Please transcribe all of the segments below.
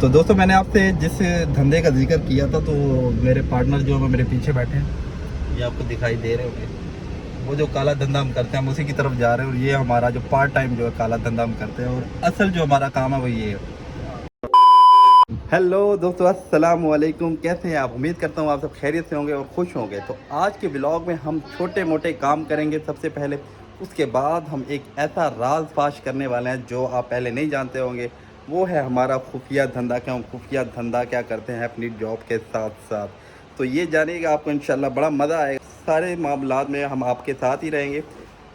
तो दोस्तों मैंने आपसे जिस धंधे का जिक्र किया था तो मेरे पार्टनर जो है मेरे पीछे बैठे हैं, ये आपको दिखाई दे रहे होंगे। वो जो काला धंधा हम करते हैं हम उसी की तरफ जा रहे हैं और ये हमारा जो पार्ट टाइम जो है काला धंधा हम करते हैं और असल जो हमारा काम है वो ये है। हेलो दोस्तों, अस्सलाम वालेकुम। कैसे हैं आप? उम्मीद करता हूँ आप सब खैरियत से होंगे और खुश होंगे। तो आज के ब्लॉग में हम छोटे मोटे काम करेंगे सबसे पहले, उसके बाद हम एक ऐसा राज फाश करने वाले हैं जो आप पहले नहीं जानते होंगे। वो है हमारा खुफिया धंधा। क्या हम खुफिया धंधा क्या करते हैं अपनी जॉब के साथ साथ, तो ये जानिएगा, आपको इंशाल्लाह बड़ा मज़ा आएगा। सारे मामलात में हम आपके साथ ही रहेंगे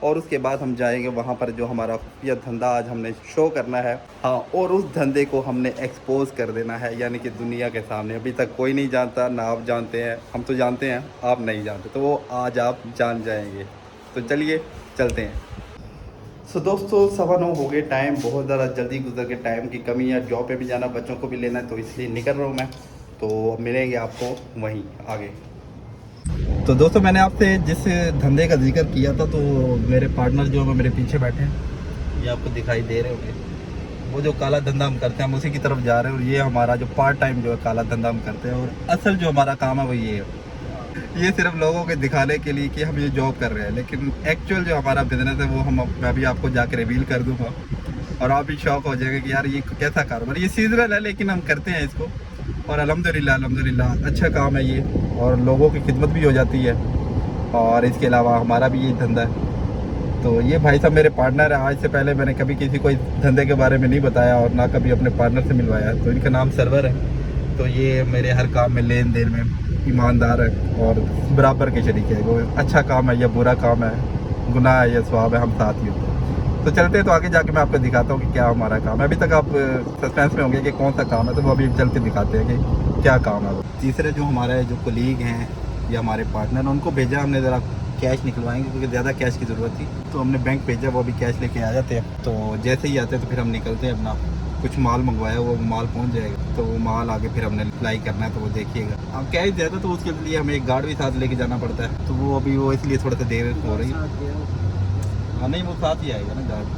और उसके बाद हम जाएंगे वहाँ पर जो हमारा खुफिया धंधा आज हमने शो करना है। हाँ, और उस धंधे को हमने एक्सपोज कर देना है, यानी कि दुनिया के सामने। अभी तक कोई नहीं जानता, ना आप जानते हैं, हम तो जानते हैं, आप नहीं जानते, तो वो आज आप जान जाएंगे। तो चलिए चलते हैं। सो दोस्तों 9:15 हो गए, टाइम बहुत ज़्यादा जल्दी गुजर के, टाइम की कमी है, जॉब पे भी जाना, बच्चों को भी लेना है, तो इसलिए निकल रहा हूँ मैं। तो मिलेंगे आपको वहीं आगे। तो दोस्तों मैंने आपसे जिस धंधे का जिक्र किया था तो मेरे पार्टनर जो है मेरे पीछे बैठे हैं, ये आपको दिखाई दे रहे होंगे। वो जो काला धंधा हम करते हैं हम उसी की तरफ जा रहे हैं और ये हमारा जो पार्ट टाइम जो है काला धंधा हम करते हैं और असल जो हमारा काम है वो ये है। ये सिर्फ लोगों के दिखाने के लिए कि हम ये जॉब कर रहे हैं, लेकिन एक्चुअल जो हमारा बिजनेस है वो मैं अभी आपको जाके रिवील कर दूंगा और आप भी शौक हो जाएगा कि यार ये कैसा कारोबार। ये सीजनल है लेकिन हम करते हैं इसको और अल्हम्दुलिल्लाह अच्छा काम है ये और लोगों की खिदमत भी हो जाती है और इसके अलावा हमारा भी ये धंधा है। तो ये भाई साहब मेरे पार्टनर है। आज से पहले मैंने कभी किसी को इस धंधे के बारे में नहीं बताया और ना कभी अपने पार्टनर से मिलवाया, तो इनका नाम सरवर है। तो ये मेरे हर काम में लेन देन में ईमानदार है और बराबर के शरीक है। वो अच्छा काम है या बुरा काम है, गुनाह है या सवाब है, हम साथ ही होते हैं। तो चलते हैं, तो आगे जाके मैं आपको दिखाता हूँ कि क्या हमारा काम है। अभी तक आप सस्पेंस में होंगे कि कौन सा काम है, तो वो अभी चल के दिखाते हैं कि क्या काम है। तीसरे जो हमारे जो कोलीग हैं या हमारे पार्टनर, उनको भेजा हमने ज़रा कैश निकलवाएंगे क्योंकि ज़्यादा कैश की ज़रूरत थी, तो हमने बैंक भेजा, वो अभी कैश लेके आ जाते हैं। तो जैसे ही आते हैं तो फिर हम निकलते हैं। अपना कुछ माल मंगवाया, वो माल पहुंच जाएगा, तो वो माल आगे फिर हमने अप्लाई करना है, तो वो देखिएगा। अब कैश ज़्यादा तो उसके लिए हमें एक गार्ड भी साथ लेके जाना पड़ता है, तो वो अभी वो इसलिए थोड़ा सा देर हो रही है। हाँ नहीं, वो साथ ही आएगा ना गार्ड,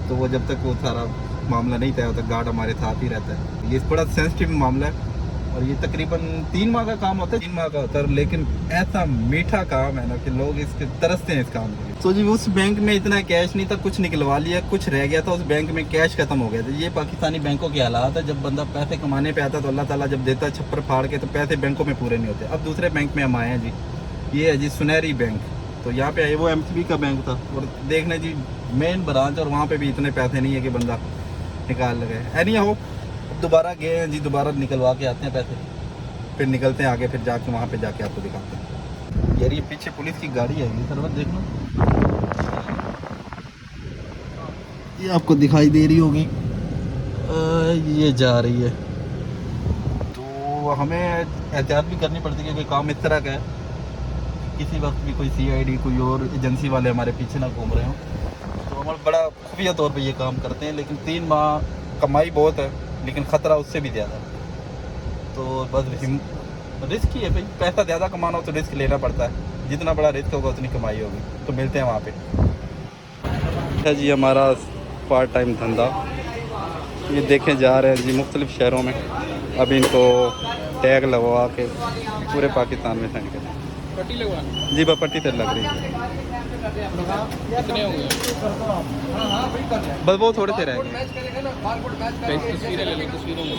तो वो जब तक वो सारा मामला नहीं तय होता गार्ड हमारे साथ ही रहता है। ये बड़ा सेंसिटिव मामला है और ये तकरीबन 3 माह का काम होता है, 3 माह का होता है, लेकिन ऐसा मीठा काम है ना कि लोग इसके तरसते हैं इस काम के लिए। तो जी उस बैंक में इतना कैश नहीं था, कुछ निकलवा लिया, कुछ रह गया था, उस बैंक में कैश खत्म हो गया था। ये पाकिस्तानी बैंकों के हालात है, जब बंदा पैसे कमाने पे आता है तो अल्लाह ताला जब देता है छप्पर फाड़ के, तो पैसे बैंकों में पूरे नहीं होते। अब दूसरे बैंक में हम आए हैं जी, ये है जी सुनहरी बैंक। तो यहाँ पे आए, वो MCB का बैंक था और देखने जी मेन ब्रांच, और वहाँ पे भी इतने पैसे नहीं है कि बंदा निकाल लगे। एनी हो दोबारा गए हैं जी, दोबारा निकलवा के आते हैं पैसे, फिर निकलते हैं आगे, फिर जाके वहाँ पे जाके आपको दिखाते हैं। यार ये पीछे पुलिस की गाड़ी है, ये सरवर देख लो, ये आपको दिखाई दे रही होगी, ये जा रही है। तो हमें एहतियात भी करनी पड़ती है क्योंकि काम इस तरह का है, किसी वक्त भी कोई CID कोई और एजेंसी वाले हमारे पीछे ना घूम रहे हों। तो हम बड़ा खुफिया तौर पे ये काम करते हैं, लेकिन 3 माह कमाई बहुत है लेकिन ख़तरा उससे भी ज़्यादा। तो बस रिस्क ही है भाई, पैसा ज़्यादा कमाना हो तो रिस्क लेना पड़ता है, जितना बड़ा रिस्क होगा उतनी कमाई होगी। तो मिलते हैं वहाँ पे। अच्छा जी, हमारा पार्ट टाइम धंधा ये देखें जा रहे हैं जी मुख्तलिफ़ शहरों में। अभी इनको टैग लगवा के पूरे पाकिस्तान में सेंड करें। पट्टी लगवानी जी पट्टी तो लग रही है, कितने हो गए? बस वो थोड़े से रह गए। तस्वीरें ले लो, तस्वीरों में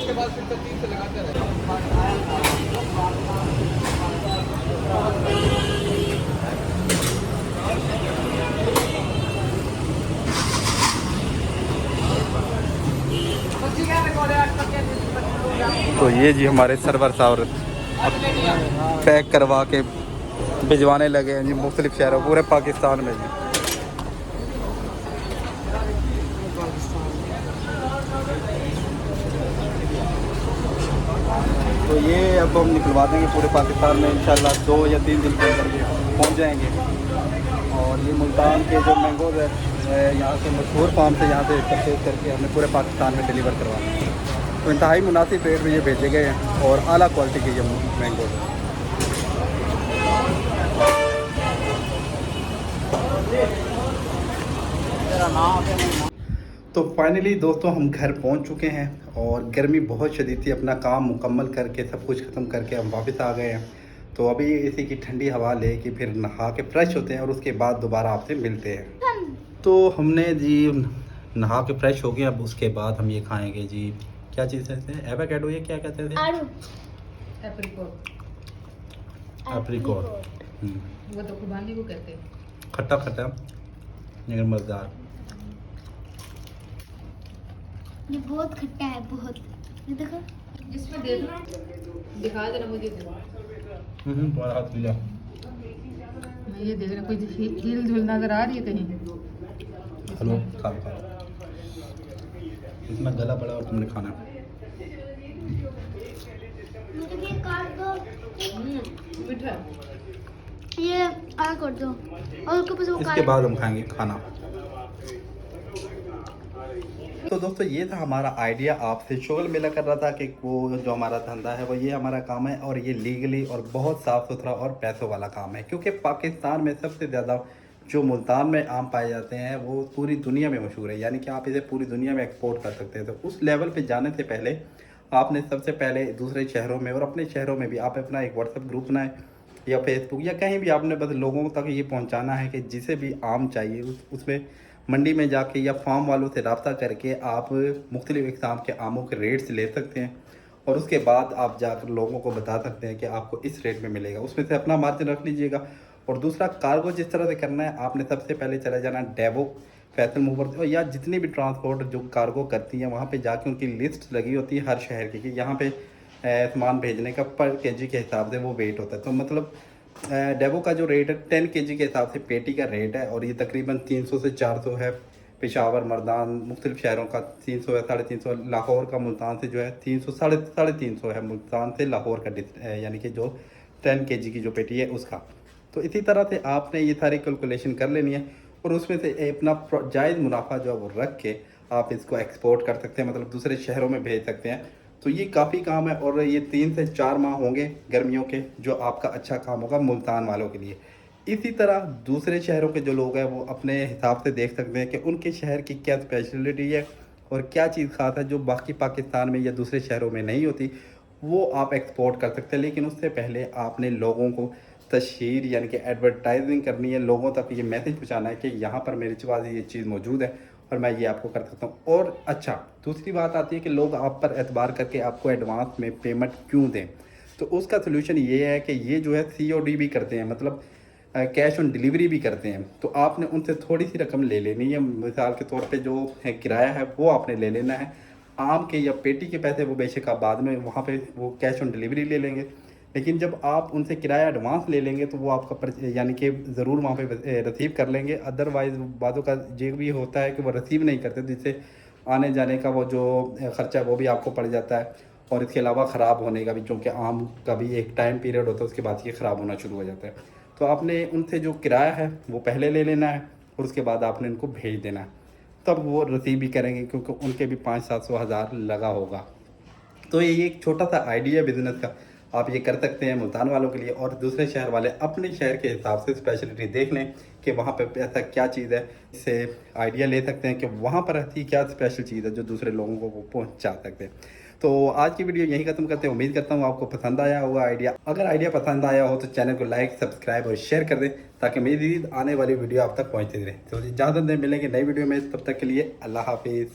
तो ये जी हमारे सरवर साहब पैक करवा के भिजवाने लगे हैं जी मुख्तलिफ़ शहरों, पूरे पाकिस्तान में जी। तो ये अब हम निकलवा देंगे पूरे पाकिस्तान में इंशाल्लाह, 2 या 3 दिन के अंदर ये पहुँच जाएंगे। और ये मुल्तान के जो मैंगोज़ है यहाँ से मशहूर फार्म से यहाँ से परचेज करके हमने पूरे पाकिस्तान में डिलीवर करवाना है। तो इंतहाई मुनासिब रेट में ये भेजे गए हैं और आला क्वालिटी के ये मैंगोज़ हैं। तो फाइनली दोस्तों हम घर पहुंच चुके हैं और गर्मी बहुत शदीद थी। अपना काम मुकम्मल करके सब कुछ ख़त्म करके हम वापस आ गए हैं। तो अभी इसी की ठंडी हवा लेके फिर नहा के फ्रेश होते हैं और उसके बाद दोबारा आपसे मिलते हैं। तो हमने जी नहा के फ्रेश हो गए। अब उसके बाद हम ये खाएंगे जी, क्या चीज़ कहते हैं, एवोकाडो, ये क्या कहते थे? आड़ू। Apricot, apricot. वो तो खुबानी को कहते हैं। खट्टा खट्टा लेकिन मज़ेदार। ये बहुत खट्टा है, बहुत। ये देखो, इसमें देखना, दिखा देना मुझे। तुम्हारा हाथ मिला। मैं ये देख रहा, कोई हील झूल नजर आ रही है कहीं? हेलो, खा खा। इतना गला बड़ा और तुमने खाना। मुझे ये काट दो, मीठा। ये और कर दो और उसके ऊपर से वो इसके काट। बाद हम खाएंगे खाना। तो दोस्तों ये था हमारा आइडिया। आपसे शुगल मिला कर रहा था कि वो जो हमारा धंधा है वो ये हमारा काम है और ये लीगली और बहुत साफ़ सुथरा और पैसों वाला काम है। क्योंकि पाकिस्तान में सबसे ज़्यादा जो मुल्तान में आम पाए जाते हैं वो पूरी दुनिया में मशहूर है, यानी कि आप इसे पूरी दुनिया में एक्सपोर्ट कर सकते हैं। तो उस लेवल पे जाने से पहले आपने सबसे पहले दूसरे शहरों में और अपने शहरों में भी आप अपना एक व्हाट्सएप ग्रुप बनाएं या फेसबुक या कहीं भी आपने बस लोगों तक ये पहुंचाना है कि जिसे भी आम चाहिए उसमें मंडी में जाके या फार्म वालों से रब्ता करके आप मुख्तलिफ़ इक़साम के आमों के रेट्स ले सकते हैं और उसके बाद आप जाकर लोगों को बता सकते हैं कि आपको इस रेट में मिलेगा। उसमें से अपना मार्जिन रख लीजिएगा। और दूसरा, कार्गो जिस तरह से करना है, आपने सबसे पहले चले जाना डेवो, फैसल मूवर या जितनी भी ट्रांसपोर्ट जो कार्गो करती हैं वहाँ पे जाके उनकी लिस्ट लगी होती है हर शहर की कि यहाँ पे सामान भेजने का पर केजी के हिसाब से वो वेट होता है। तो मतलब डेवो का जो रेट है 10 केजी के हिसाब से पेटी का रेट है और ये तकरीबन 300 से 400 है। पेशावर, मर्दान, मुख्तलिफ शहरों का 300 है, 350। लाहौर का मुल्तान से जो है 300, 350 है मुल्तान से लाहौर का यानी कि जो 10 केजी की जो पेटी है उसका। तो इसी तरह से आपने ये सारी कैलकुलेशन कर लेनी है और उसमें से अपना जायज़ मुनाफा जो है वो रख के आप इसको एक्सपोर्ट कर सकते हैं, मतलब दूसरे शहरों में भेज सकते हैं। तो ये काफ़ी काम है और ये 3 से 4 माह होंगे गर्मियों के जो आपका अच्छा काम होगा मुल्तान वालों के लिए। इसी तरह दूसरे शहरों के जो लोग हैं वो अपने हिसाब से देख सकते हैं कि उनके शहर की क्या स्पेशलिटी है और क्या चीज़ ख़ास है जो बाकी पाकिस्तान में या दूसरे शहरों में नहीं होती, वो आप एक्सपोर्ट कर सकते हैं। लेकिन उससे पहले आपने लोगों को तशहीर यानी कि एडवर्टाइजिंग करनी है, लोगों तक ये मैसेज पहुँचाना है कि यहाँ पर मेरे पास ये चीज़ मौजूद है और मैं ये आपको कर सकता हूँ। और अच्छा, दूसरी बात आती है कि लोग आप पर एतबार करके आपको एडवांस में पेमेंट क्यों दें। तो उसका सलूशन ये है कि ये जो है COD भी करते हैं, मतलब कैश ऑन डिलीवरी भी करते हैं। तो आपने उनसे थोड़ी सी रकम ले लेनी है। मिसाल के तौर पे जो है किराया है वो आपने ले लेना है। आम के या पेटी के पैसे वो बेशक आप बाद में वहाँ पे वो कैश ऑन डिलीवरी ले लेंगे, लेकिन जब आप उनसे किराया एडवांस ले लेंगे तो वो आपका यानी कि ज़रूर वहाँ पे रिसीव कर लेंगे। अदरवाइज़ बातों का ये भी होता है कि वो रिसीव नहीं करते, जिससे आने जाने का वो जो ख़र्चा है वो भी आपको पड़ जाता है और इसके अलावा ख़राब होने का भी, क्योंकि आम का भी एक टाइम पीरियड होता है, उसके बाद ये ख़राब होना शुरू हो जाता है। तो आपने उनसे जो किराया है वो पहले ले लेना है और उसके बाद आपने इनको भेज देना है, तब वो रिसीव भी करेंगे क्योंकि उनके भी 500-700 हज़ार लगा होगा। तो ये एक छोटा सा आइडिया बिज़नेस का आप ये कर सकते हैं मुल्तान वालों के लिए। और दूसरे शहर वाले अपने शहर के हिसाब से स्पेशलिटी देख लें कि वहाँ पे ऐसा क्या चीज़ है, इससे आइडिया ले सकते हैं कि वहाँ पर ऐसी क्या स्पेशल चीज़ है जो दूसरे लोगों को वो पहुँचा सकते हैं। तो आज की वीडियो यहीं ख़त्म करते हैं। उम्मीद करता हूँ आपको पसंद आया होगा आइडिया। अगर आइडिया पसंद आया हो तो चैनल को लाइक, सब्सक्राइब और शेयर कर दें ताकि मेरी आने वाली वीडियो आप तक पहुँचती रहे। तो इजाज़त दें, मिलेंगे नई वीडियो में, तब तक के लिए अल्लाह हाफिज़।